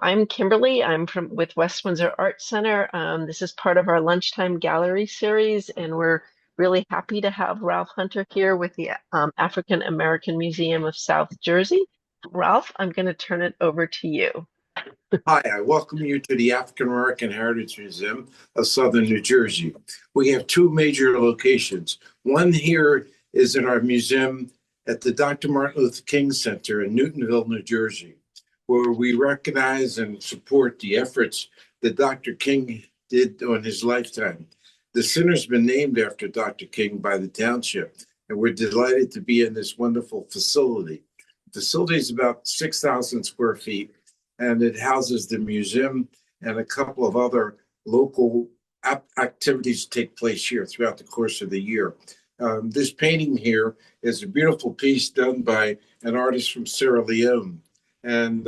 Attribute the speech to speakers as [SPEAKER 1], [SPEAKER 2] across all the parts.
[SPEAKER 1] I'm Kimberly. I'm from with West Windsor Art Center. This is part of our Lunchtime Gallery series, and we're really happy to have Ralph Hunter here with the African American Museum of South Jersey. Ralph, I'm going to turn it over to you.
[SPEAKER 2] Hi, I welcome you to the African American Heritage Museum of Southern New Jersey. We have two major locations. One here is in our museum at the Dr. Martin Luther King Center in Newtonville, New Jersey, where we recognize and support the efforts that Dr. King did on his lifetime. The center's been named after Dr. King by the township, and we're delighted to be in this wonderful facility. The facility is about 6,000 square feet, and it houses the museum and a couple of other local activities take place here throughout the course of the year. This painting here is a beautiful piece done by an artist from Sierra Leone, and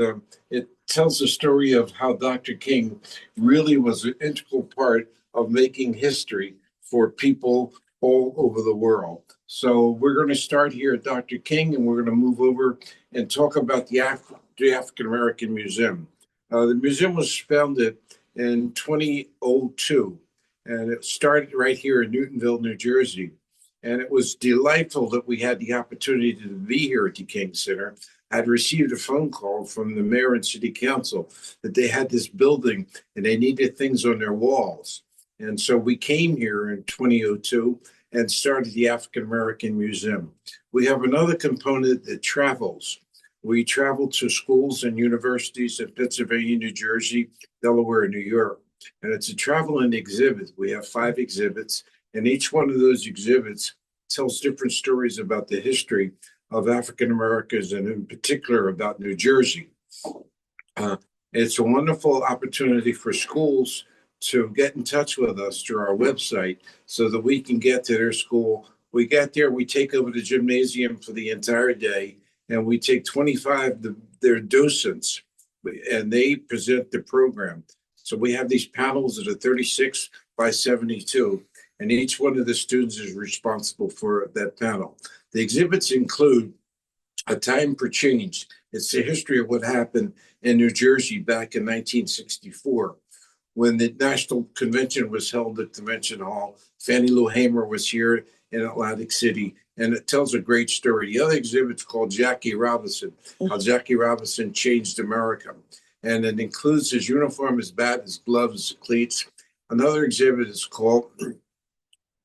[SPEAKER 2] it tells the story of how Dr. King really was an integral part of making history for people all over the world. So we're going to start here at Dr. King, and we're going to move over and talk about the African American Museum. The museum was founded in 2002, and it started right here in Newtonville, New Jersey. And it was delightful that we had the opportunity to be here at the King Center. I'd received a phone call from the mayor and city council that they had this building and they needed things on their walls. And so we came here in 2002 and started the African American Museum. We have another component that travels. We travel to schools and universities in Pennsylvania, New Jersey, Delaware, and New York. And it's a travel and exhibit. We have 5 exhibits, and each one of those exhibits tells different stories about the history of African Americans, and in particular about New Jersey. It's a wonderful opportunity for schools to get in touch with us through our website so that we can get to their school. We get there, we take over the gymnasium for the entire day, and we take 25 of their docents, and they present the program. So we have these panels that are 36 by 72, and each one of the students is responsible for that panel. The exhibits include A Time for Change. It's the history of what happened in New Jersey back in 1964 when the National Convention was held at Convention Hall. Fannie Lou Hamer was here in Atlantic City, and it tells a great story. The other exhibit's called Jackie Robinson, how Jackie Robinson changed America. And it includes his uniform, his bat, his gloves, his cleats. Another exhibit is called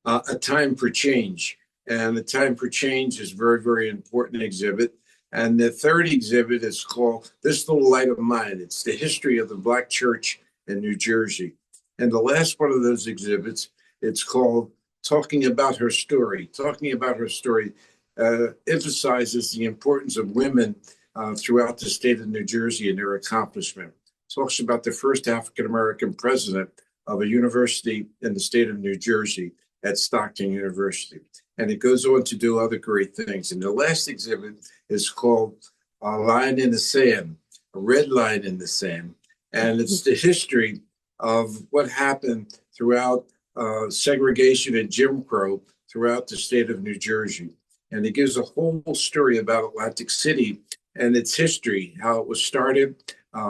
[SPEAKER 2] A Time for Change. And A Time for Change is a very, very important exhibit. And the third exhibit is called This Little Light of Mine. It's the history of the Black church in New Jersey. And the last one of those exhibits, it's called Talking About Her Story. Talking About Her Story emphasizes the importance of women throughout the state of New Jersey and their accomplishment. Talks about the first African-American president of a university in the state of New Jersey at Stockton University. And it goes on to do other great things. And the last exhibit is called A Line in the Sand, a red line in the sand. And it's the history of what happened throughout segregation and Jim Crow throughout the state of New Jersey. And it gives a whole story about Atlantic City and its history, how it was started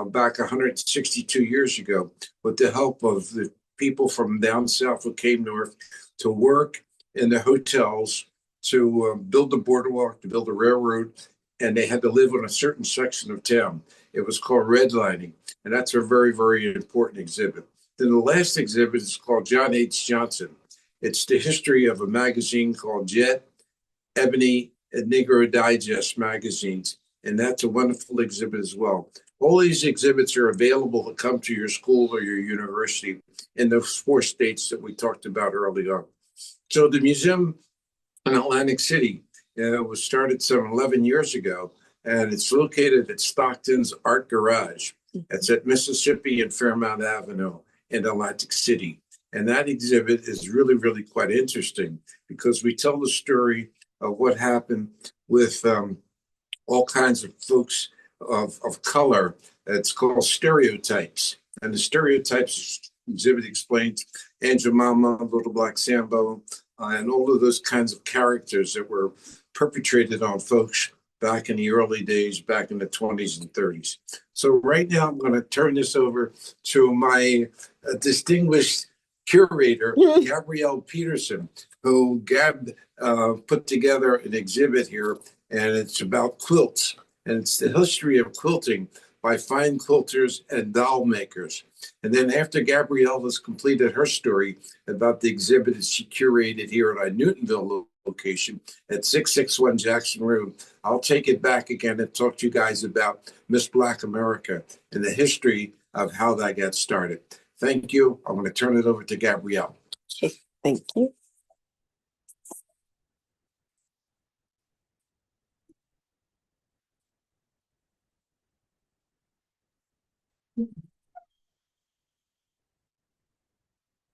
[SPEAKER 2] back 162 years ago with the help of the people from down south who came north to work in the hotels, to build the boardwalk, to build the railroad, and they had to live on a certain section of town. It was called redlining, and that's a very, very important exhibit. Then the last exhibit is called John H. Johnson. It's the history of a magazine called Jet, Ebony, and Negro Digest magazines, and that's a wonderful exhibit as well. All these exhibits are available to come to your school or your university in those 4 states that we talked about earlier. So the museum in Atlantic City was started some 11 years ago, and it's located at Stockton's Art Garage. It's at Mississippi and Fairmount Avenue in Atlantic City. And that exhibit is really, really quite interesting because we tell the story of what happened with all kinds of folks of color. It's called Stereotypes. And the Stereotypes exhibit explains Angel Mama, Little Black Sambo, and all of those kinds of characters that were perpetrated on folks back in the early days, back in the 20s and 30s. So right now, I'm going to turn this over to my distinguished curator, Gabrielle Peterson, who put together an exhibit here, and it's about quilts, and it's the history of quilting by fine quilters and doll makers. And then after Gabrielle has completed her story about the exhibit that she curated here at our Newtonville location at 661 Jackson Road, I'll take it back again and talk to you guys about Miss Black America and the history of how that got started. Thank you. I'm going to turn it over to Gabrielle.
[SPEAKER 3] Okay, thank you.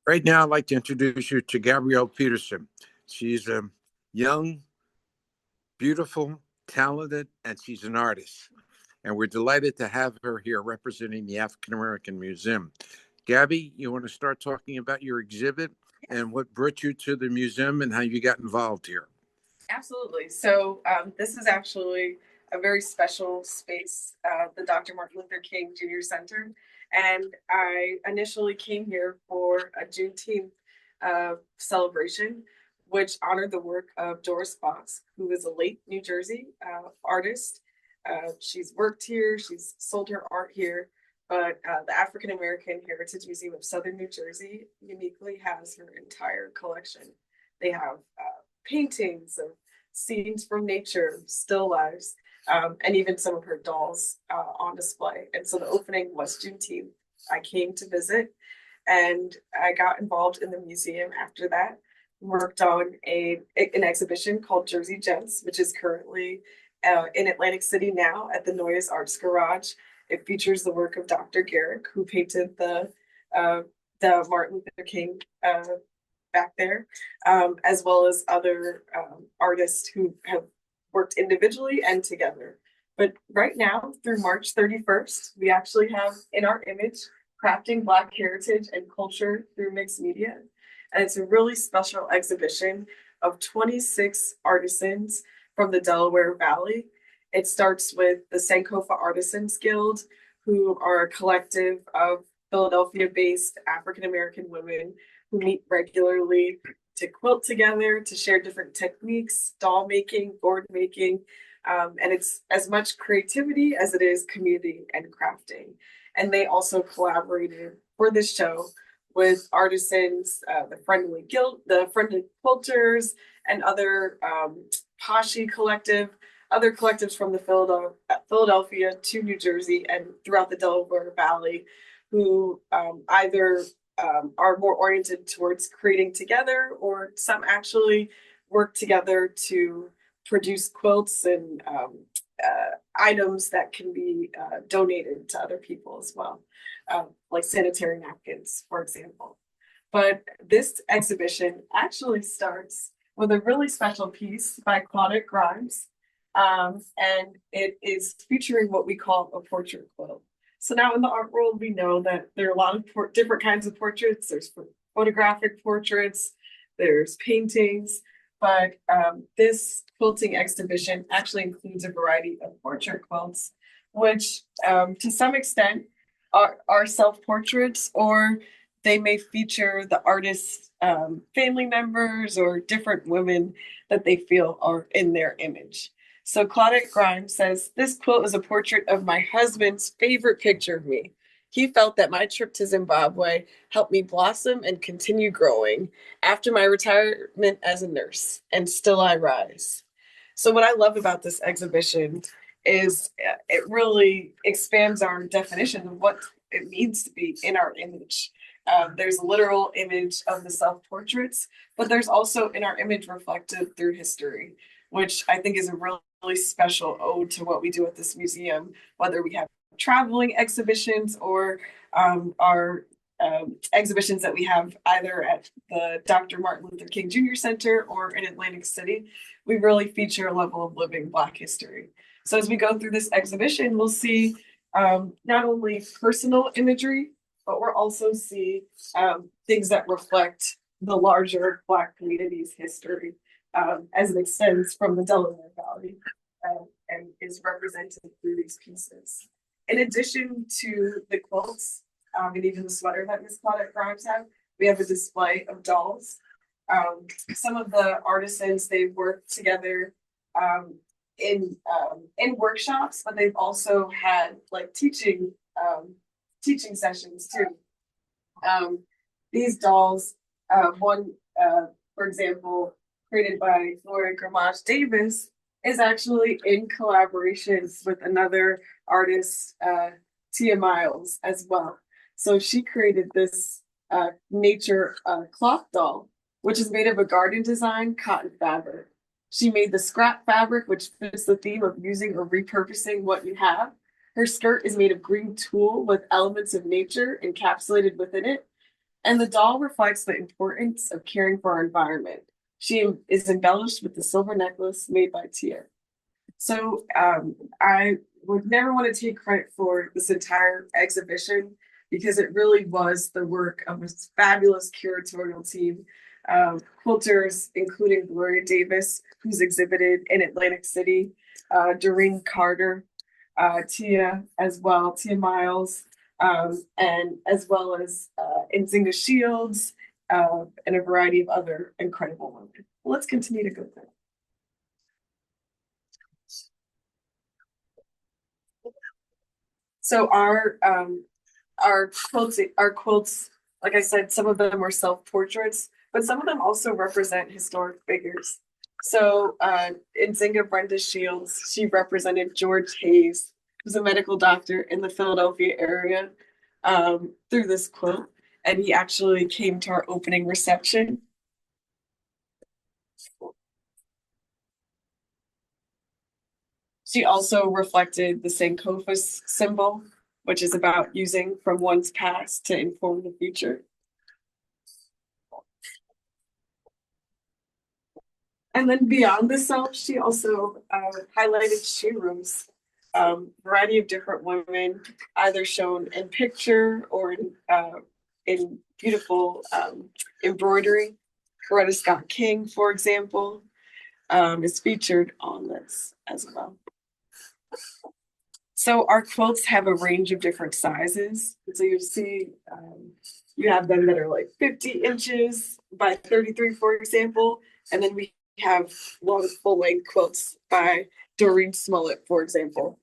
[SPEAKER 2] Right now, I'd like to introduce you to Gabrielle Peterson. She's a young, beautiful, talented, and she's an artist. And we're delighted to have her here representing the African American Museum. Gabby, you want to start talking about your exhibit and what brought you to the museum and how you got involved here?
[SPEAKER 4] Absolutely. So this is actually a very special space, the Dr. Martin Luther King Jr. Center. And I initially came here for a Juneteenth celebration, which honored the work of Doris Fox, who is a late New Jersey artist. She's worked here, she's sold her art here, but the African American Heritage Museum of Southern New Jersey uniquely has her entire collection. They have paintings of scenes from nature, still lives, and even some of her dolls on display. And so the opening was Juneteenth. I came to visit and I got involved in the museum after that, worked on an exhibition called Jersey Gents, which is currently in Atlantic City now at the Noyes Arts Garage. It features the work of Dr. Garrick, who painted the Martin Luther King back there, as well as other artists who have worked individually and together. But right now, through March 31st, we actually have in our image, Crafting Black Heritage and Culture Through Mixed Media. And it's a really special exhibition of 26 artisans from the Delaware Valley. It starts with the Sankofa Artisans Guild, who are a collective of Philadelphia-based African-American women who meet regularly to quilt together, to share different techniques, doll making, board making, and it's as much creativity as it is community and crafting. And they also collaborated for this show with artisans, the Friendly Quilters, and other Pashi Collective, other collectives from the Philadelphia to New Jersey and throughout the Delaware Valley, who either are more oriented towards creating together, or some actually work together to produce quilts and items that can be donated to other people as well, like sanitary napkins, for example. But this exhibition actually starts with a really special piece by Claudette Grimes, and it is featuring what we call a portrait quilt. So now in the art world, we know that there are a lot of different kinds of portraits. There's photographic portraits, there's paintings, but this quilting exhibition actually includes a variety of portrait quilts, which to some extent are self-portraits, or they may feature the artist's family members or different women that they feel are in their image. So Claudette Grimes says, "This quilt is a portrait of my husband's favorite picture of me. He felt that my trip to Zimbabwe helped me blossom and continue growing after my retirement as a nurse, and still I rise." So what I love about this exhibition is it really expands our definition of what it means to be in our image. There's a literal image of the self-portraits, but there's also in our image reflected through history, which I think is a really special ode to what we do at this museum, whether we have traveling exhibitions or our exhibitions that we have either at the Dr. Martin Luther King Jr. Center or in Atlantic City. We really feature a level of living Black history. So as we go through this exhibition, we'll see not only personal imagery, but we'll also see things that reflect the larger Black community's history as it extends from the Delaware Valley and is represented through these pieces. In addition to the quilts, and even the sweater that Miss Claudette Grimes had, we have a display of dolls. Some of the artisans, they've worked together in workshops, but they've also had like teaching sessions too. These dolls, one for example, created by Gloria Gramage Davis, is actually in collaboration with another artist, Tia Miles, as well. So she created this nature cloth doll, which is made of a garden design cotton fabric. She made the scrap fabric, which fits the theme of using or repurposing what you have. Her skirt is made of green tulle with elements of nature encapsulated within it. And the doll reflects the importance of caring for our environment. She is embellished with the silver necklace made by Tia. So I would never want to take credit for this entire exhibition because it really was the work of a fabulous curatorial team. Quilters, including Gloria Davis, who's exhibited in Atlantic City, Doreen Carter, Tia as well, Tia Miles, and as well as Nzinga Shields, and a variety of other incredible women. Let's continue to go through. So our quilts, like I said, some of them are self-portraits, but some of them also represent historic figures. So Nzinga Brenda Shields, she represented George Hayes, who's a medical doctor in the Philadelphia area, through this quilt. And he actually came to our opening reception. She also reflected the Sankofa symbol, which is about using from one's past to inform the future. And then beyond the self, she also highlighted showrooms, variety of different women, either shown in picture or in beautiful embroidery. Coretta Scott King, for example, is featured on this as well. So our quilts have a range of different sizes. So you see, you have them that are like 50 inches by 33, for example. And then we have a lot of full-length quilts by Doreen Smollett, for example.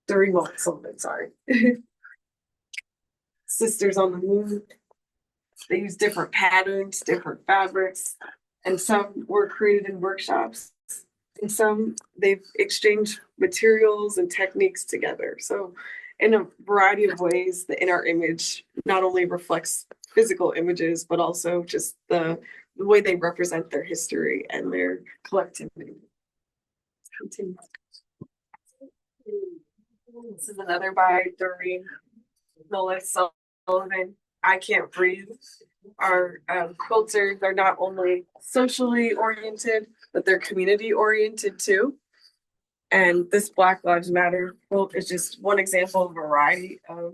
[SPEAKER 4] Doreen Sullivan, sorry. Sisters on the Moon. They use different patterns, different fabrics, and some were created in workshops. And some they've exchanged materials and techniques together. So in a variety of ways, the inner image not only reflects physical images, but also just the way they represent their history and their collectivity. Continue. This is another by Doreen Sullivan. I Can't Breathe. Our quilters, they're not only socially oriented, but they're community oriented too. And this Black Lives Matter quilt is just one example of a variety of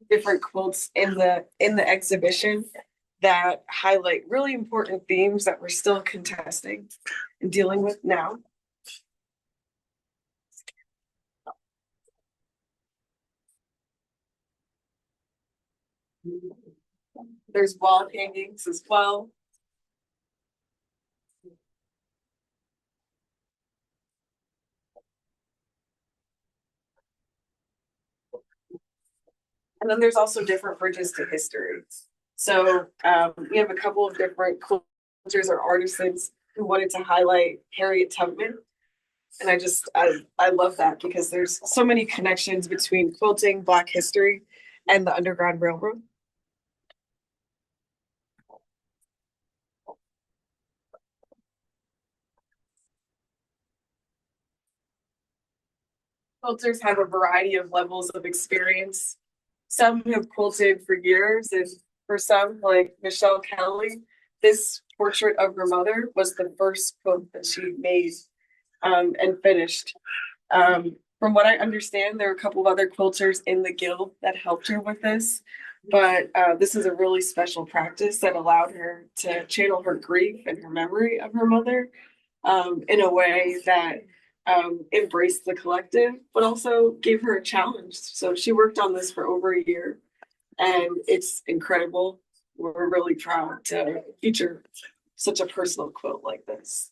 [SPEAKER 4] different quilts in the exhibition that highlight really important themes that we're still contesting and dealing with now. There's wall hangings as well. And then there's also different bridges to history. So we have a couple of different quilters or artisans who wanted to highlight Harriet Tubman. And I love that because there's so many connections between quilting, Black history, and the Underground Railroad. Quilters have a variety of levels of experience. Some have quilted for years, and for some, like Michelle Kelly, this portrait of her mother was the first quilt that she made and finished. From what I understand, there are a couple of other quilters in the guild that helped her with this, but this is a really special practice that allowed her to channel her grief and her memory of her mother in a way that embraced the collective, but also gave her a challenge. So she worked on this for over a year, and it's incredible. We're really proud to feature such a personal quilt like this.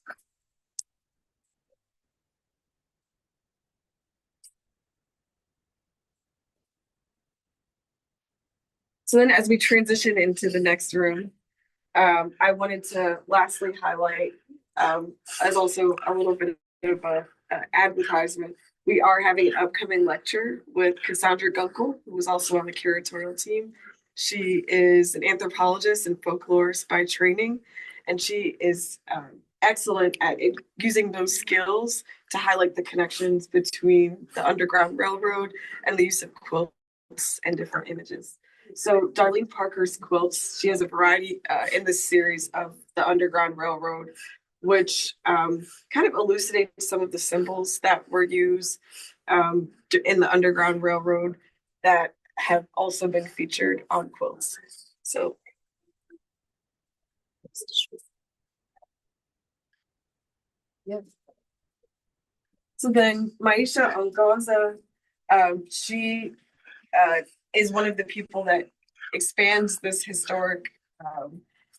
[SPEAKER 4] So then as we transition into the next room, I wanted to lastly highlight, as also a little bit of a advertisement. We are having an upcoming lecture with Cassandra Gunkel, who was also on the curatorial team. She is an anthropologist and folklorist by training, and she is excellent at using those skills to highlight the connections between the Underground Railroad and the use of quilts and different images. So Darlene Parker's quilts, she has a variety in this series of the Underground Railroad, which kind of elucidates some of the symbols that were used in the Underground Railroad that have also been featured on quilts. So yeah. So then Maisha Ongoza, she is one of the people that expands this historic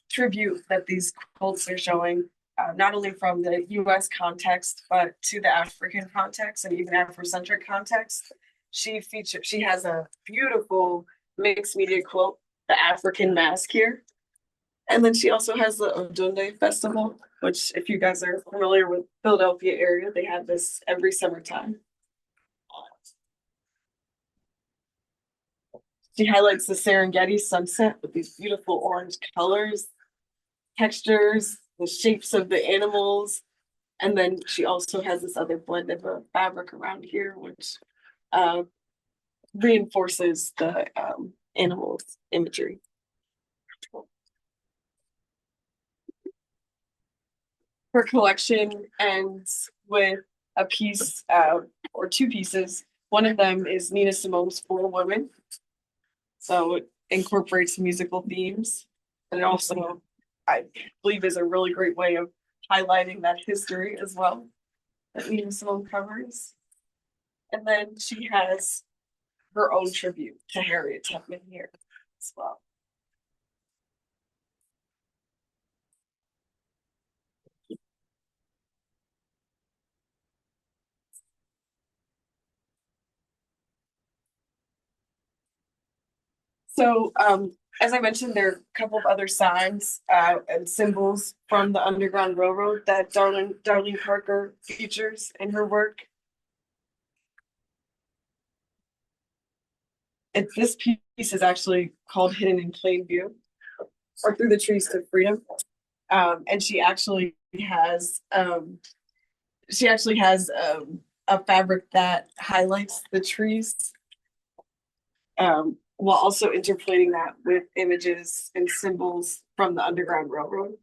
[SPEAKER 4] tribute that these quilts are showing, not only from the US context, but to the African context and even Afrocentric context. She has a beautiful mixed media quilt, the African Mask here. And then she also has the Odunde Festival, which if you guys are familiar with Philadelphia area, they have this every summertime. She highlights the Serengeti sunset with these beautiful orange colors, textures, the shapes of the animals. And then she also has this other blend of a fabric around here, which reinforces the animals imagery. Her collection ends with a piece or two pieces. One of them is Nina Simone's For Women. So it incorporates musical themes. And it also, I believe, is a really great way of highlighting that history as well that Nina Simone covers. And then she has her own tribute to Harriet Tubman here as well. So, as I mentioned, there are a couple of other signs and symbols from the Underground Railroad that Darlene Parker features in her work. And this piece is actually called Hidden in Plain View, or Through the Trees to Freedom. And she actually has a fabric that highlights the trees, while also interpolating that with images and symbols from the Underground Railroad.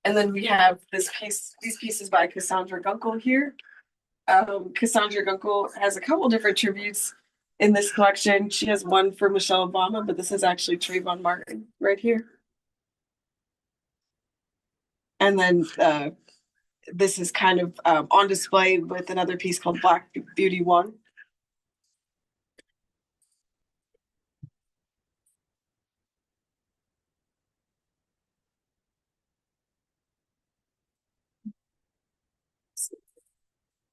[SPEAKER 4] And then we have these pieces by Cassandra Gunkel here. Cassandra Gunkel has a couple different tributes in this collection. She has one for Michelle Obama, but this is actually Trayvon Martin right here. And then this is kind of on display with another piece called Black Beauty 1.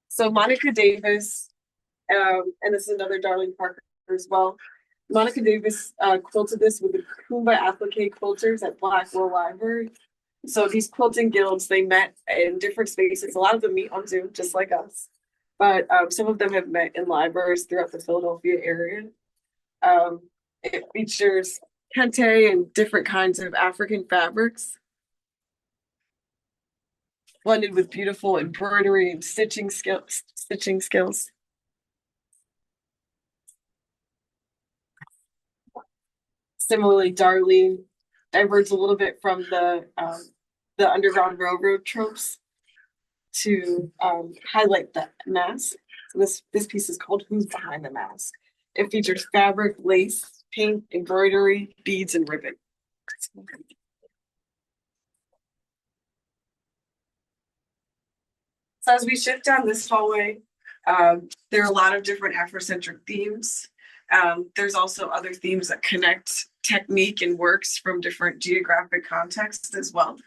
[SPEAKER 4] So Monica Davis, and this is another Darlene Parker as well. Monica Davis quilted this with the Kumba Applique quilters at Blackwell Library. So these quilting guilds, they met in different spaces. A lot of them meet on Zoom, just like us. But some of them have met in libraries throughout the Philadelphia area. It features kente and different kinds of African fabrics, blended with beautiful embroidery and stitching skills. Similarly, Darlene diverges a little bit from the Underground Railroad tropes to highlight the mask. So this piece is called Who's Behind the Mask. It features fabric, lace, paint, embroidery, beads, and ribbon. So as we shift down this hallway, there are a lot of different Afrocentric themes. There's also other themes that connect technique and works from different geographic contexts as well.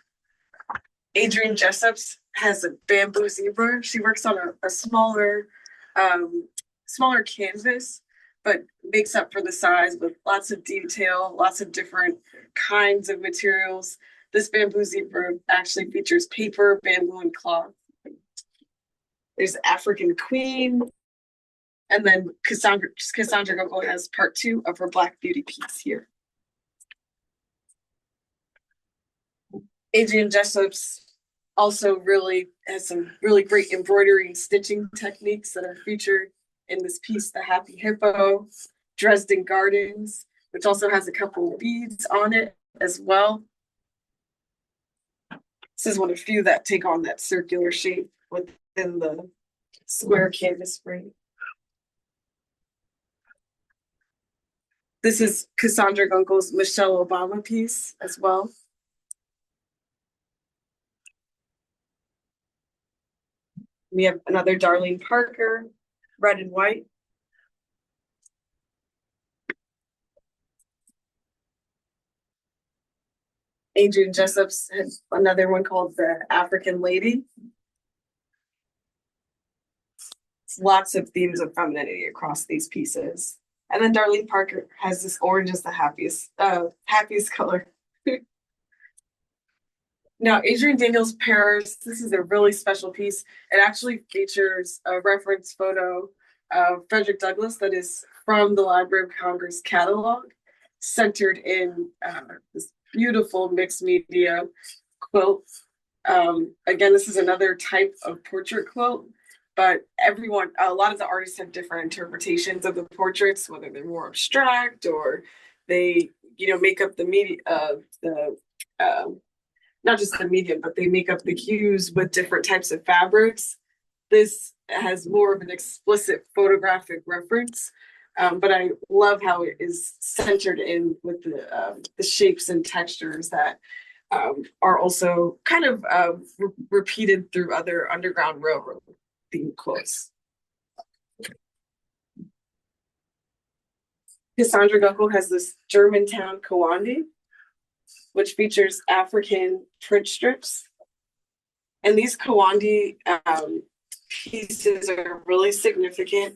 [SPEAKER 4] Adrienne Jessup's has a bamboo zebra. She works on a smaller canvas, but makes up for the size with lots of detail, lots of different kinds of materials. This bamboo zebra actually features paper, bamboo, and cloth. There's African Queen, and then Cassandra Gogo has part 2 of her Black Beauty piece here. Adrienne Jessup's also really has some really great embroidery and stitching techniques that are featured in this piece, The Happy Hippo, Dresden Gardens, which also has a couple of beads on it as well. This is one of a few that take on that circular shape within the square canvas frame. This is Cassandra Gunkel's Michelle Obama piece as well. We have another Darlene Parker, red and white. Adrienne Jessup's has another one called The African Lady. It's lots of themes of femininity across these pieces. And then Darlene Parker has this orange is the happiest color. Now, Adrienne Daniels Paris, this is a really special piece. It actually features a reference photo of Frederick Douglass that is from the Library of Congress catalog, centered in this beautiful mixed media quilt. Again, this is another type of portrait quilt, but a lot of the artists have different interpretations of the portraits, whether they're more abstract or they, make up the media, not just the medium, but they make up the hues with different types of fabrics. This has more of an explicit photographic reference, but I love how it is centered in with the shapes and textures that are also kind of repeated through other Underground Railroad themed quilts. Cassandra Gunkel has this Germantown Kawandi, which features African print strips. And these Kawandi pieces are really significant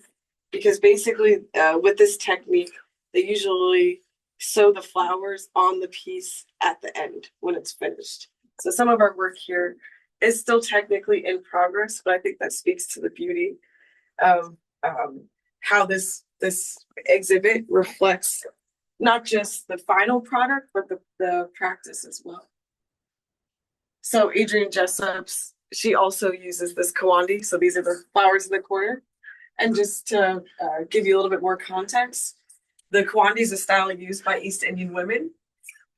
[SPEAKER 4] because basically with this technique, they usually sew the flowers on the piece at the end when it's finished. So some of our work here is still technically in progress, but I think that speaks to the beauty of how this exhibit reflects not just the final product, but the practice as well. So Adrienne Jessup's, she also uses this Kawandi. So these are the flowers in the corner. And just to give you a little bit more context, the Kawandi is a style used by East Indian women.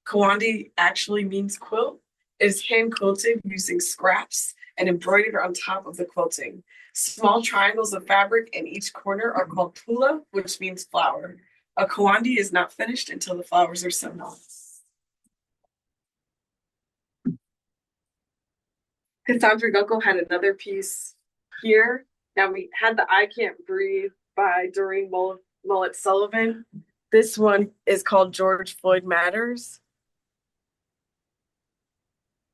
[SPEAKER 4] Kawandi actually means quilt. It is hand quilted using scraps and embroidered on top of the quilting. Small triangles of fabric in each corner are called pula, which means flower. A Kawandi is not finished until the flowers are sewn on. Cassandra Gunkel had another piece here. Now we had the I Can't Breathe by Doreen Mullet Sullivan. This one is called George Floyd Matters,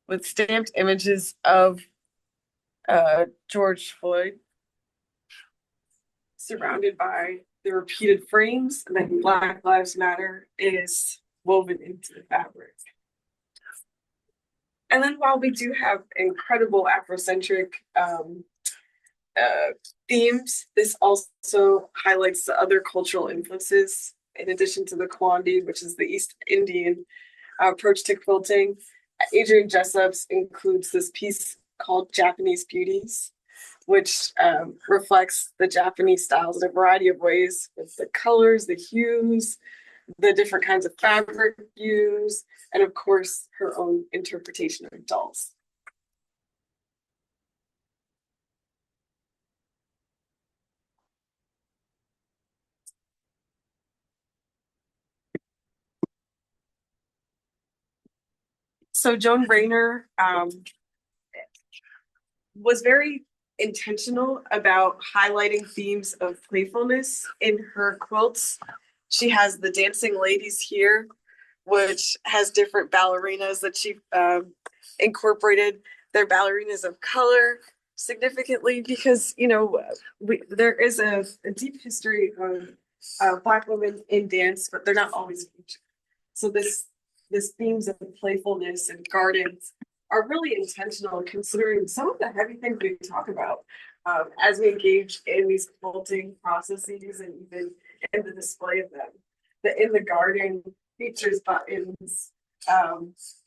[SPEAKER 4] with stamped images of George Floyd surrounded by the repeated frames, and then Black Lives Matter is woven into the fabric. And then while we do have incredible Afrocentric themes, this also highlights the other cultural influences in addition to the Kawandi, which is the East Indian approach to quilting. Adrienne Jessup's includes this piece called Japanese Beauties, which reflects the Japanese styles in a variety of ways with the colors, the hues, the different kinds of fabric used, and of course, her own interpretation of dolls. So Joan Rayner was very intentional about highlighting themes of playfulness in her quilts. She has the dancing ladies here, which has different ballerinas that she incorporated their ballerinas of color significantly because there is a deep history of Black women in dance, but they're not always featured. So this themes of playfulness and gardens are really intentional, considering some of the heavy things we talk about as we engage in these quilting processes and even in the display of them. The in the garden features buttons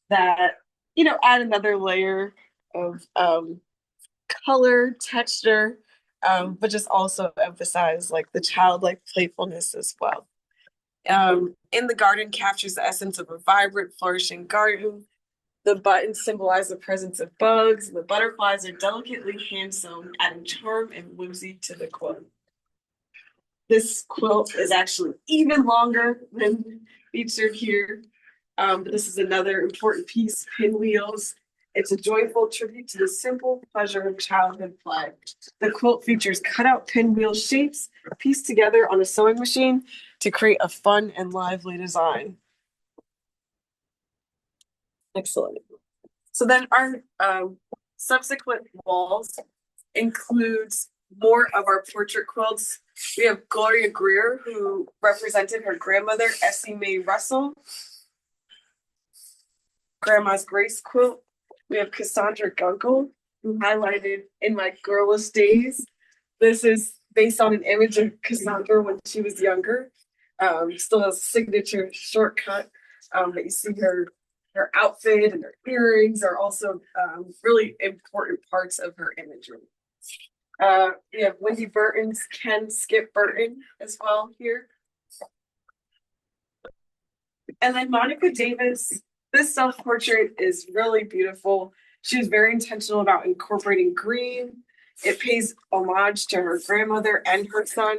[SPEAKER 4] that add another layer of color, texture, but just also emphasize like the childlike playfulness as well. In the garden captures the essence of a vibrant, flourishing garden. The buttons symbolize the presence of bugs, and the butterflies are delicately hand-sewn, adding charm and whimsy to the quilt. This quilt is actually even longer than featured here. But this is another important piece, pinwheels. It's a joyful tribute to the simple pleasure of childhood play. The quilt features cutout pinwheel shapes pieced together on a sewing machine to create a fun and lively design. Excellent. So then our subsequent walls includes more of our portrait quilts. We have Gloria Greer, who represented her grandmother, Essie Mae Russell. Grandma's Grace quilt. We have Cassandra Gunkel, who highlighted In My Girlish Days. This is based on an image of Cassandra when she was younger. Still has a signature shortcut, but you see her outfit and her earrings are also really important parts of her imagery. We have Wendy Burton's Ken Skip Burton as well here. And then Monica Davis, this self-portrait is really beautiful. She was very intentional about incorporating green. It pays homage to her grandmother and her son.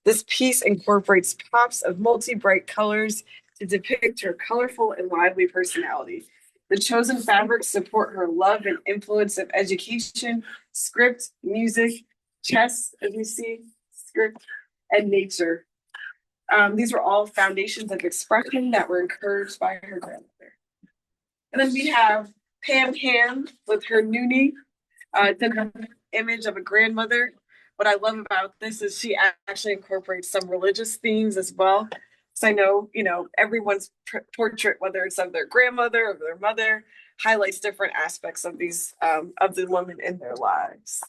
[SPEAKER 4] This piece incorporates pops of multi-bright colors to depict her colorful and lively personality. The chosen fabrics support her love and influence of education, script, music, chess, as we see, script, and nature. These were all foundations of expression that were encouraged by her grandmother. And then we have Pam Ham with her noonie. It's an image of a grandmother. What I love about this is she actually incorporates some religious themes as well. So I know, everyone's portrait, whether it's of their grandmother or their mother, highlights different aspects of these of the women in their lives.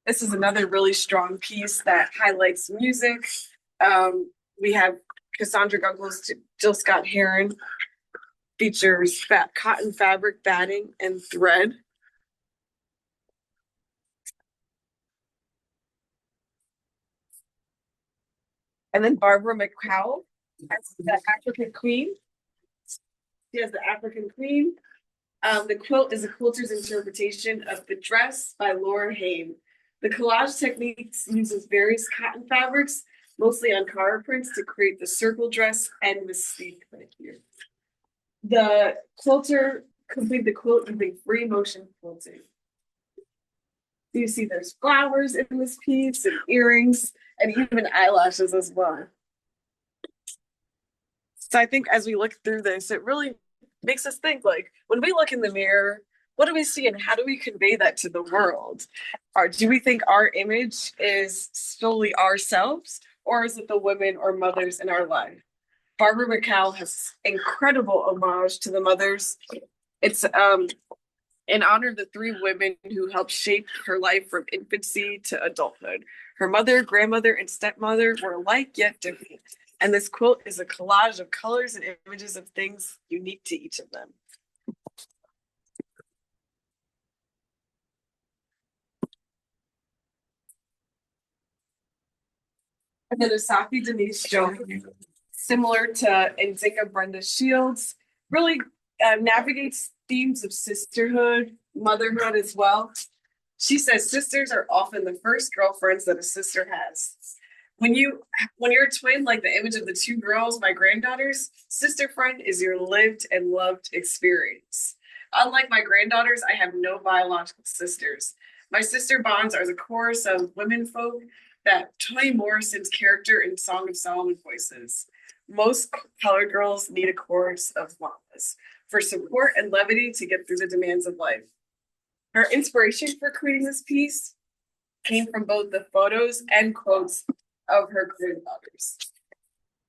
[SPEAKER 4] This is another really strong piece that highlights music. We have Cassandra Gunkel's Jill Scott Heron, features cotton fabric batting and thread. And then Barbara McCowell has the African Queen. She has the African Queen. The quilt is a quilter's interpretation of the dress by Laura Haim. The collage technique uses various cotton fabrics, mostly Ankara prints, to create the circle dress and mystique right here. The quilter completed the quilt using free motion quilting. You see there's flowers in this piece and earrings and even eyelashes as well. So I think as we look through this, it really makes us think, like, when we look in the mirror, what do we see and how do we convey that to the world? Or do we think our image is solely ourselves, or is it the women or mothers in our life? Barbara McCowell has incredible homage to the mothers. It's in honor of the three women who helped shape her life from infancy to adulthood. Her mother, grandmother, and stepmother were alike yet different. And this quilt is a collage of colors and images of things unique to each of them. And then Asaki Denise Jones, similar to Nzinga Brenda Shields, really navigates themes of sisterhood, motherhood as well. She says sisters are often the first girlfriends that a sister has. when you're a twin, like the image of the two girls, my granddaughters, sister friend is your lived and loved experience. Unlike my granddaughters, I have no biological sisters. My sister bonds are the chorus of women folk that Toni Morrison's character in Song of Solomon voices. Most colored girls need a chorus of mamas for support and levity to get through the demands of life. Her inspiration for creating this piece came from both the photos and quotes of her granddaughters.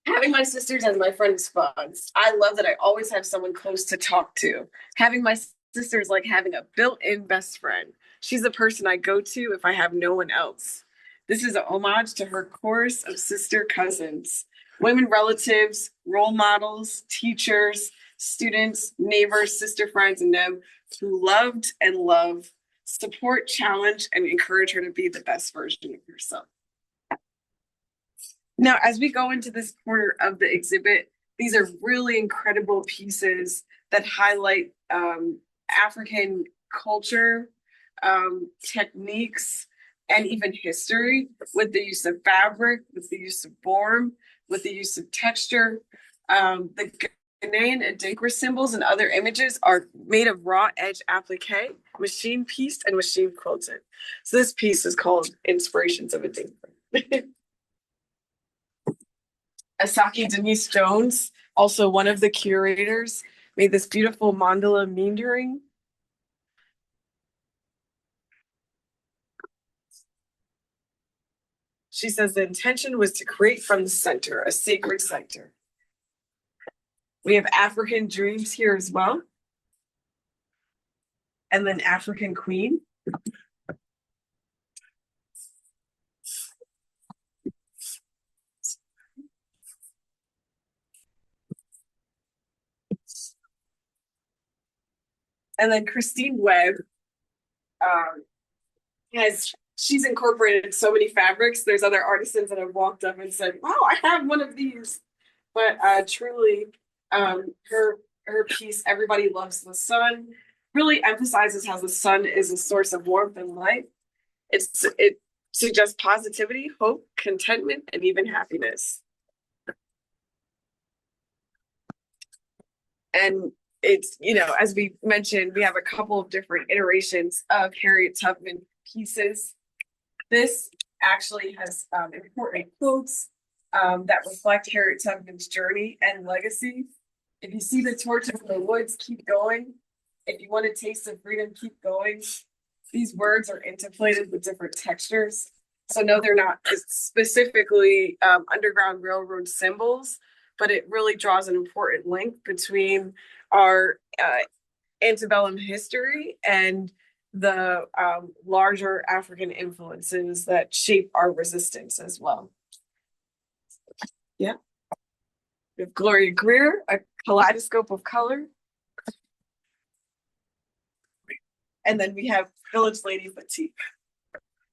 [SPEAKER 4] Having my sisters as my friend is fun. I love that I always have someone close to talk to. Having my sister is like having a built-in best friend. She's the person I go to if I have no one else. This is a homage to her chorus of sister cousins, women relatives, role models, teachers, students, neighbors, sister friends, and them who loved and love, support, challenge, and encourage her to be the best version of herself. Now, as we go into this corner of the exhibit, these are really incredible pieces that highlight African culture, techniques, and even history with the use of fabric, with the use of form, with the use of texture. The Ghanaian and Adinkra symbols and other images are made of raw edge applique, machine pieced and machine quilted. So this piece is called Inspirations of Adinkra. Asaki Denise Jones, also one of the curators, made this beautiful mandala meandering. She says the intention was to create from the center, a sacred center. We have African dreams here as well. And then African Queen. And then Christine Webb she's incorporated so many fabrics. There's other artisans that have walked up and said, "Wow, I have one of these." But truly, her piece, Everybody Loves the Sun, really emphasizes how the sun is a source of warmth and light. It suggests positivity, hope, contentment, and even happiness. And it's, as we mentioned, we have a couple of different iterations of Harriet Tubman pieces. This actually has important quotes that reflect Harriet Tubman's journey and legacy. If you see the torch of the woods, keep going. If you want a taste of freedom, keep going. These words are interpolated with different textures. So no, they're not specifically Underground Railroad symbols, but it really draws an important link between our antebellum history and the larger African influences that shape our resistance as well. Yeah. We have Gloria Greer, a kaleidoscope of color. And then we have Village Lady Batik.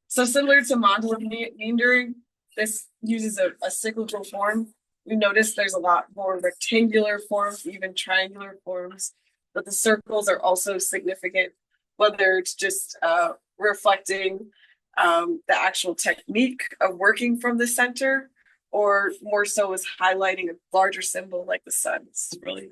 [SPEAKER 4] So similar to mandala meandering, this uses a cyclical form. We notice there's a lot more rectangular forms, even triangular forms, but the circles are also significant, whether it's just reflecting the actual technique of working from the center, or more so as highlighting a larger symbol like the sun. It's a really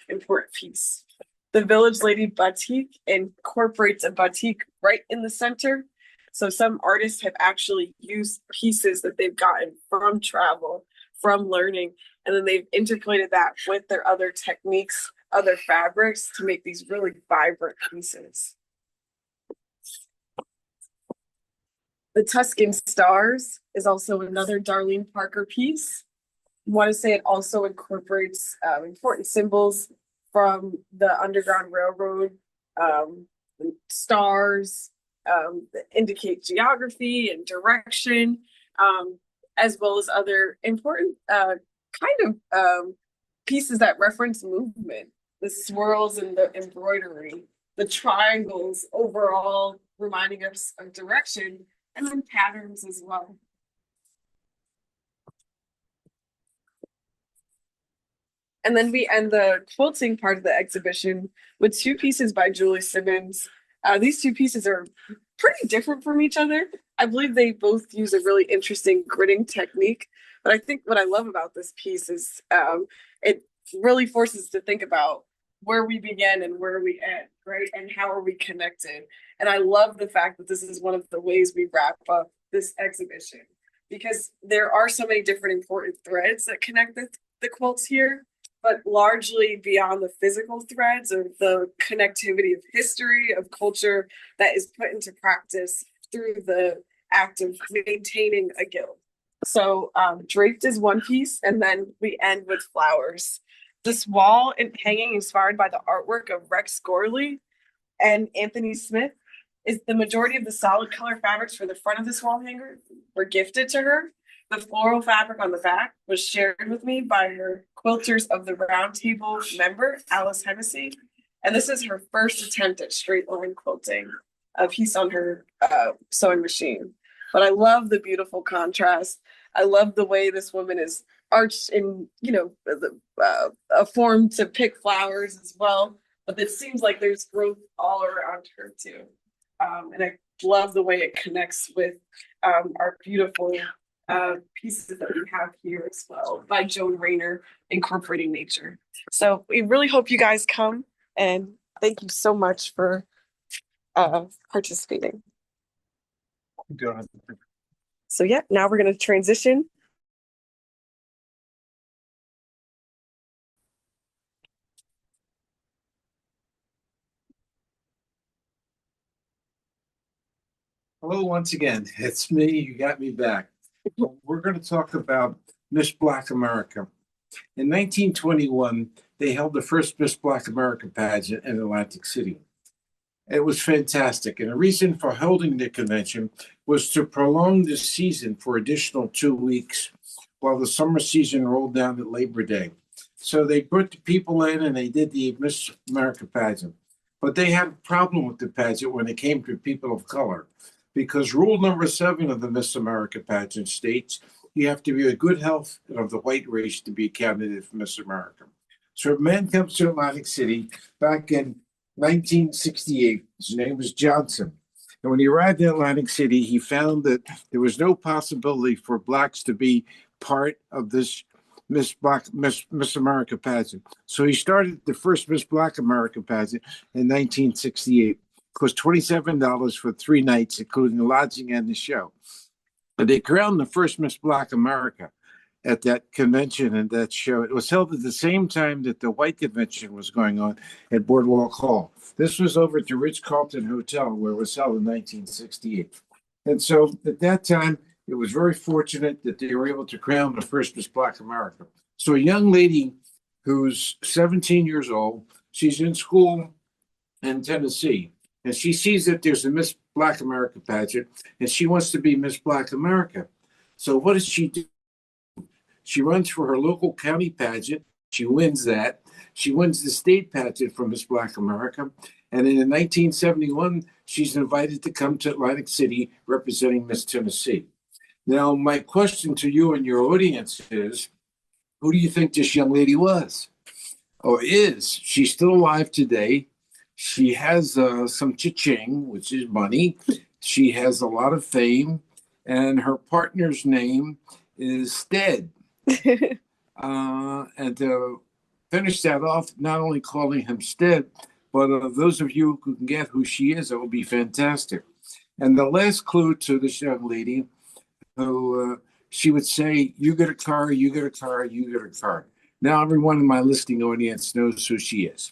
[SPEAKER 4] important piece. The Village Lady Batik incorporates a batik right in the center. So some artists have actually used pieces that they've gotten from travel, from learning, and then they've integrated that with their other techniques, other fabrics to make these really vibrant pieces. The Tuscan Stars is also another Darlene Parker piece. I want to say it also incorporates important symbols from the Underground Railroad, stars that indicate geography and direction, as well as other important pieces that reference movement, the swirls and the embroidery, the triangles overall reminding us of direction, and then patterns as well. And then we end the quilting part of the exhibition with two pieces by Julie Simmons. These two pieces are pretty different from each other. I believe they both use a really interesting gridding technique. But I think what I love about this piece is it really forces us to think about where we begin and where we end, right? And how are we connected? And I love the fact that this is one of the ways we wrap up this exhibition because there are so many different important threads that connect the quilts here, but largely beyond the physical threads of the connectivity of history, of culture that is put into practice through the act of maintaining a guild. So draped is one piece, and then we end with flowers. This wall and hanging inspired by the artwork of Rex Gorley and Anthony Smith is the majority of the solid color fabrics for the front of this wall hanger were gifted to her. The floral fabric on the back was shared with me by her Quilters of the Round Table member, Alice Hennessy. And this is her first attempt at straight line quilting, a piece on her sewing machine. But I love the beautiful contrast. I love the way this woman is arched in, a form to pick flowers as well. But it seems like there's growth all around her too. And I love the way it connects with our beautiful pieces that we have here as well by Joan Rayner, Incorporating Nature. So we really hope you guys come, and thank you so much for participating. So yeah, now we're going to transition.
[SPEAKER 2] Hello, once again. It's me. You got me back. We're going to talk about Miss Black America. In 1921, they held the first Miss Black America pageant in Atlantic City. It was fantastic. And the reason for holding the convention was to prolong the season for additional 2 weeks while the summer season rolled down at Labor Day. So they put the people in and they did the Miss America pageant. But they had a problem with the pageant when it came to people of color, because rule number 7 of the Miss America pageant states you have to be a good health and of the white race to be a candidate for Miss America. So a man comes to Atlantic City back in 1968. His name was Johnson. And when he arrived in Atlantic City, he found that there was no possibility for Blacks to be part of this Miss America pageant. So he started the first Miss Black America pageant in 1968. Cost $27 for 3 nights, including the lodging and the show. But they crowned the first Miss Black America at that convention and that show. It was held at the same time that the white convention was going on at Boardwalk Hall. This was over at the Ritz-Carlton Hotel, where it was held in 1968. And so at that time, it was very fortunate that they were able to crown the first Miss Black America. So a young lady who's 17 years old, she's in school in Tennessee, and she sees that there's a Miss Black America pageant, and she wants to be Miss Black America. So what does she do? She runs for her local county pageant. She wins that. She wins the state pageant for Miss Black America. And then in 1971, she's invited to come to Atlantic City representing Miss Tennessee. Now, my question to you and your audience is, who do you think this young lady was? Or is? She's still alive today. She has some cha-ching, which is money. She has a lot of fame, and her partner's name is Stead. And to finish that off, not only calling him Stead, but those of you who can get who she is, it will be fantastic. And the last clue to this young lady, who she would say, you get a car, you get a car, you get a car. Now everyone in my listening audience knows who she is.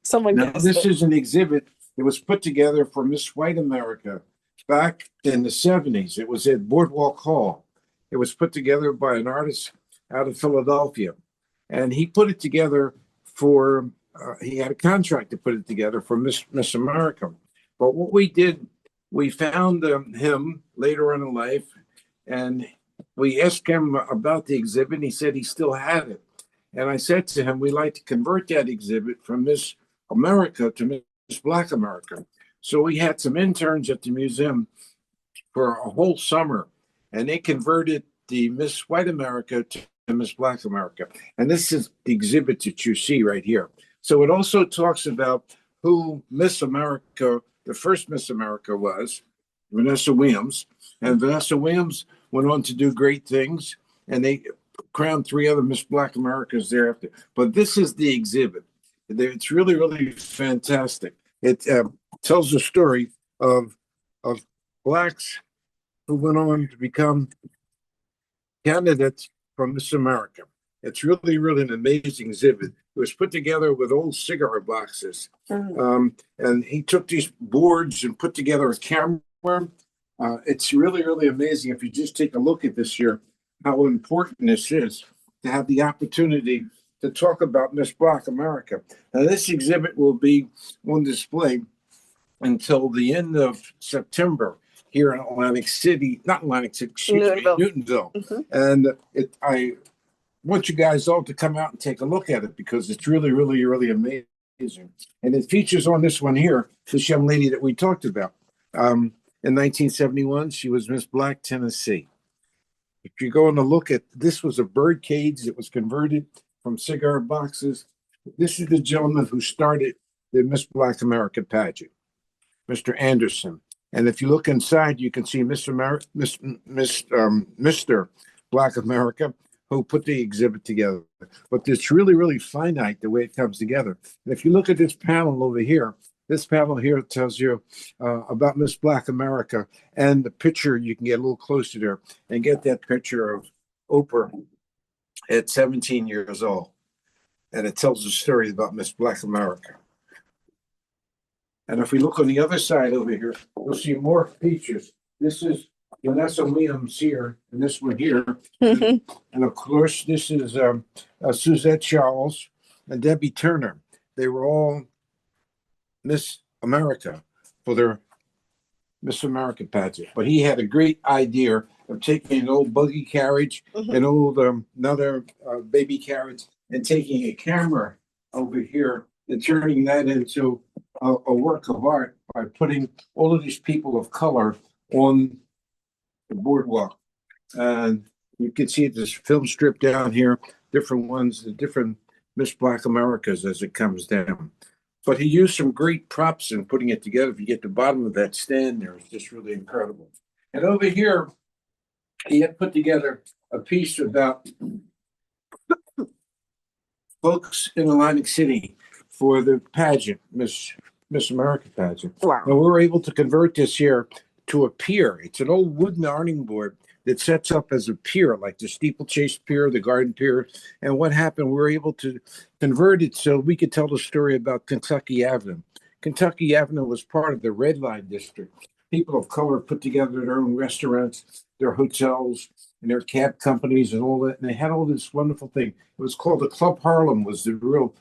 [SPEAKER 2] Now, this is an exhibit that was put together for Miss White America back in the 70s. It was at Boardwalk Hall. It was put together by an artist out of Philadelphia. And he put it together for, he had a contract to put it together for Miss America. But what we did, we found him later on in life, and we asked him about the exhibit. He said he still had it. And I said to him, we'd like to convert that exhibit from Miss America to Miss Black America. So we had some interns at the museum for a whole summer, and they converted the Miss White America to Miss Black America. And this is the exhibit that you see right here. So it also talks about who Miss America The first Miss America was Vanessa Williams, and Vanessa Williams went on to do great things, and they crowned three other Miss Black Americas thereafter. But this is the exhibit. It's really, really fantastic. It tells the story of Blacks who went on to become candidates for Miss America. It's really, really an amazing exhibit. It was put together with old cigar boxes. And he took these boards and put together a camera. It's really, really amazing if you just take a look at this here, how important this is to have the opportunity to talk about Miss Black America. Now, this exhibit will be on display until the end of September here in Atlantic City, not Atlantic City, excuse me, Newtonville. And I want you guys all to come out and take a look at it because it's really, really, really amazing. And it features on this one here, this young lady that we talked about. In 1971, she was Miss Black Tennessee. If you're going to look at, this was a bird cage that was converted from cigar boxes. This is the gentleman who started the Miss Black America pageant, Mr. Anderson. And if you look inside, you can see Mr. Black America, who put the exhibit together. But it's really, really finite the way it comes together. And if you look at this panel over here, this panel here tells you about Miss Black America, and the picture, you can get a little closer there and get that picture of Oprah at 17 years old. And it tells a story about Miss Black America. And if we look on the other side over here, we'll see more features. This is Vanessa Williams here, and this one here. And of course, this is Suzette Charles and Debbie Turner. They were all Miss America for their Miss America pageant. But he had a great idea of taking an old buggy carriage, an old another baby carriage, and taking a camera over here and turning that into a work of art by putting all of these people of color on the boardwalk. And you can see this film strip down here, different ones, the different Miss Black Americas as it comes down. But he used some great props in putting it together. If you get the bottom of that stand there, it's just really incredible. And over here, he had put together a piece about folks in Atlantic City for the pageant, Miss America pageant.
[SPEAKER 1] Wow.
[SPEAKER 2] And we were able to convert this here to a pier. It's an old wooden awning board that sets up as a pier, like the steeplechase pier, the garden pier. And what happened, we were able to convert it so we could tell the story about Kentucky Avenue. Kentucky Avenue was part of the Red Line District. People of color put together their own restaurants, their hotels, and their cab companies and all that. And they had all this wonderful thing. It was called the Club Harlem, was the real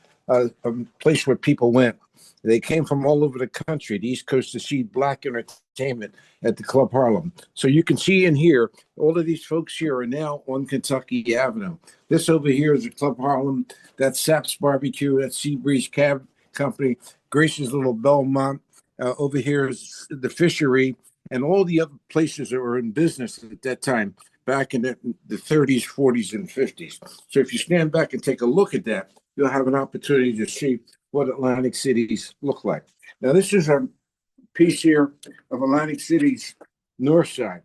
[SPEAKER 2] place where people went. They came from all over the country, the East Coast, to see Black entertainment at the Club Harlem. So you can see and hear all of these folks here are now on Kentucky Avenue. This over here is the Club Harlem. That's Sap's Barbecue. That's Seabreeze Cab Company. Grace's Little Belmont. Over here is the Fishery and all the other places that were in business at that time, back in the 30s, 40s, and 50s. So if you stand back and take a look at that, you'll have an opportunity to see what Atlantic cities look like. Now, this is a piece here of Atlantic City's north side.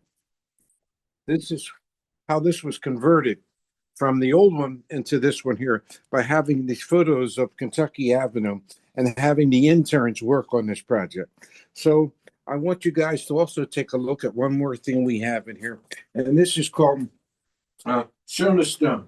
[SPEAKER 2] This is how this was converted from the old one into this one here by having these photos of Kentucky Avenue and having the interns work on this project. So I want you guys to also take a look at one more thing we have in here. And this is called Shona Stone.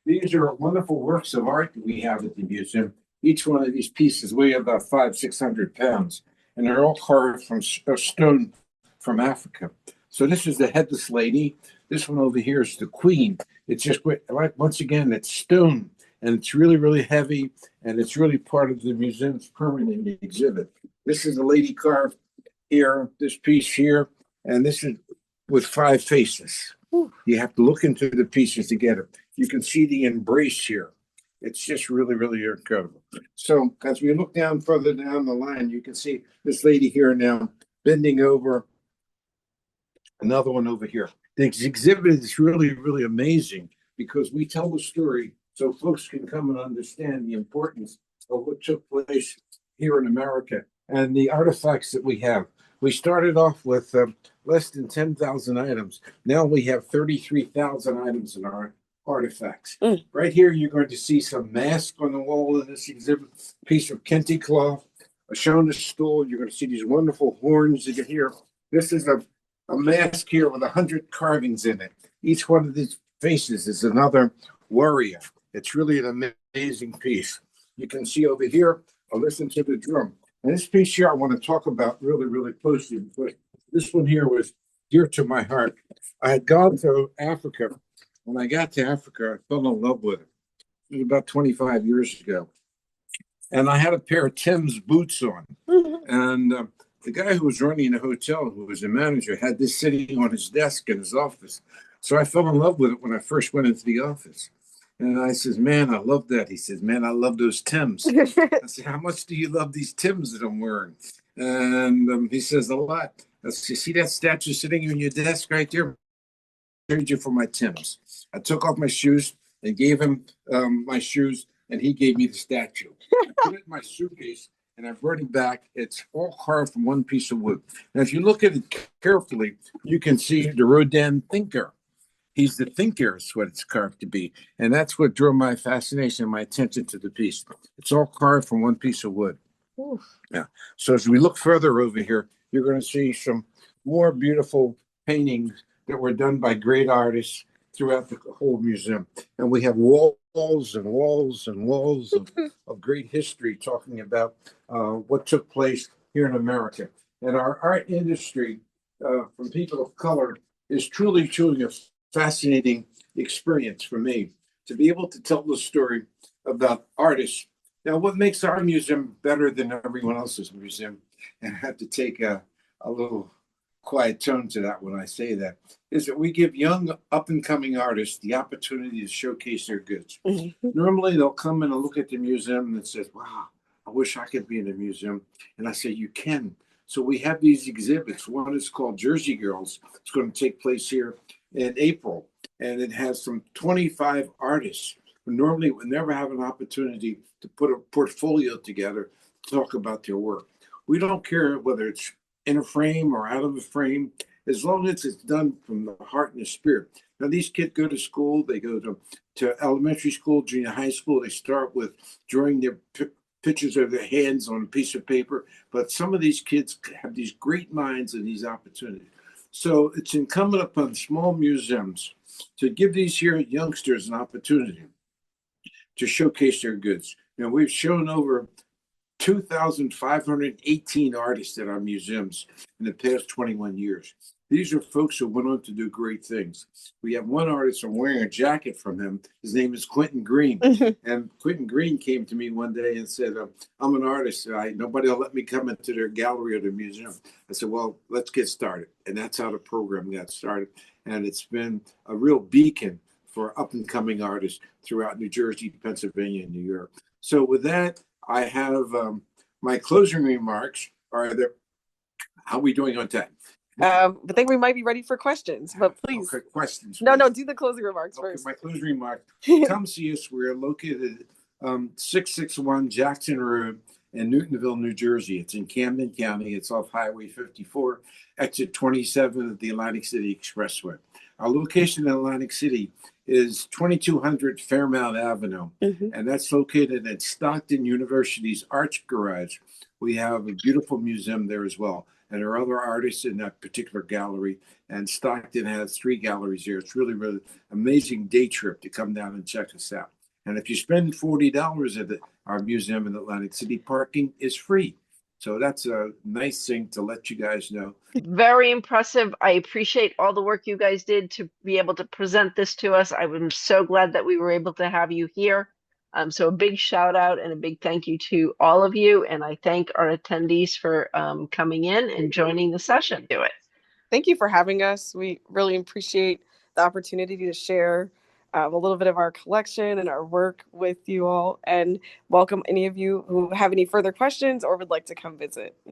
[SPEAKER 2] These are wonderful works of art that we have at the museum. Each one of these pieces weigh about 500-600 pounds, and they're all carved from stone from Africa. So this is the headless lady. This one over here is the queen. It's just, like, once again, it's stone, and it's really, really heavy, and it's really part of the museum's permanent exhibit. This is the lady carved here, this piece here, and this is with 5 faces. You have to look into the pieces to get it. You can see the embrace here. It's just really, really incredible. So as we look down further down the line, you can see this lady here now bending over another one over here. The exhibit is really, really amazing because we tell the story so folks can come and understand the importance of what took place here in America and the artifacts that we have. We started off with less than 10,000 items. Now we have 33,000 items in our artifacts. Right here, you're going to see some mask on the wall in this exhibit, piece of kente cloth, a Shona stool. You're going to see these wonderful horns that you hear. This is a mask here with 100 carvings in it. Each one of these faces is another warrior. It's really an amazing piece. You can see over here, listen to the drum. And this piece here I want to talk about really, really closely because this one here was dear to my heart. I had gone to Africa. When I got to Africa, I fell in love with it. It was about 25 years ago. And I had a pair of Tim's boots on. And the guy who was running the hotel, who was the manager, had this sitting on his desk in his office. So I fell in love with it when I first went into the office. And I says, man, I love that. He says, man, I love those Tims. I said, how much do you love these Tims that I'm wearing? And he says, a lot. I said, you see that statue sitting on your desk right there? I trade you for my Tims. I took off my shoes and gave him my shoes, and he gave me the statue. I put it in my suitcase, and I brought it back. It's all carved from one piece of wood. And if you look at it carefully, you can see the Rodin thinker. He's the thinker, is what it's carved to be. And that's what drew my fascination and my attention to the piece. It's all carved from one piece of wood. Ooh. Yeah. So as we look further over here, you're going to see some more beautiful paintings that were done by great artists throughout the whole museum. And we have walls and walls and walls of great history talking about what took place here in America. And our art industry, from people of color, is truly a fascinating experience for me to be able to tell the story about artists. Now, what makes our museum better than everyone else's museum, and I have to take a little quiet tone to that when I say that, is that we give young up-and-coming artists the opportunity to showcase their goods. Normally, they'll come in and look at the museum and say, wow, I wish I could be in the museum. And I say, you can. So we have these exhibits. One is called Jersey Girls. It's going to take place here in April, and it has some 25 artists who normally would never have an opportunity to put a portfolio together to talk about their work. We don't care whether it's in a frame or out of a frame, as long as it's done from the heart and the spirit. Now, these kids go to school, they go to elementary school, junior high school, they start with drawing their pictures of their hands on a piece of paper, but some of these kids have these great minds and these opportunities. So it's incumbent upon small museums to give these here youngsters an opportunity to showcase their goods. You know, we've shown over 2,518 artists at our museums in the past 21 years. These are folks who went on to do great things. We have one artist, I'm wearing a jacket from him. His name is Quentin Green. And Quentin Green came to me one day and said, I'm an artist. Nobody will let me come into their gallery or their museum. I said, well, let's get started. And that's how the program got started. And it's been a real beacon for up-and-coming artists throughout New Jersey, Pennsylvania, and New York. So with that, I have my closing remarks. How are we doing on time?
[SPEAKER 4] I think we might be ready for questions, but please.
[SPEAKER 2] Okay, questions.
[SPEAKER 4] No, do the closing remarks first.
[SPEAKER 2] My closing remark. Come see us. We're located at 661 Jackson Road in Newtonville, New Jersey. It's in Camden County. It's off Highway 54, exit 27 of the Atlantic City Expressway. Our location in Atlantic City is 2200 Fairmount Avenue, and that's located at Stockton University's Arts Garage. We have a beautiful museum there as well. And there are other artists in that particular gallery. And Stockton has 3 galleries here. It's really, really amazing day trip to come down and check us out. And if you spend $40 at our museum in Atlantic City, parking is free. So that's a nice thing to let you guys know.
[SPEAKER 1] Very impressive. I appreciate all the work you guys did to be able to present this to us. I'm so glad that we were able to have you here. So a big shout out and a big thank you to all of you. And I thank our attendees for coming in and joining the session. Do it.
[SPEAKER 4] Thank you for having us. We really appreciate the opportunity to share a little bit of our collection and our work with you all, and welcome any of you who have any further questions or would like to come visit.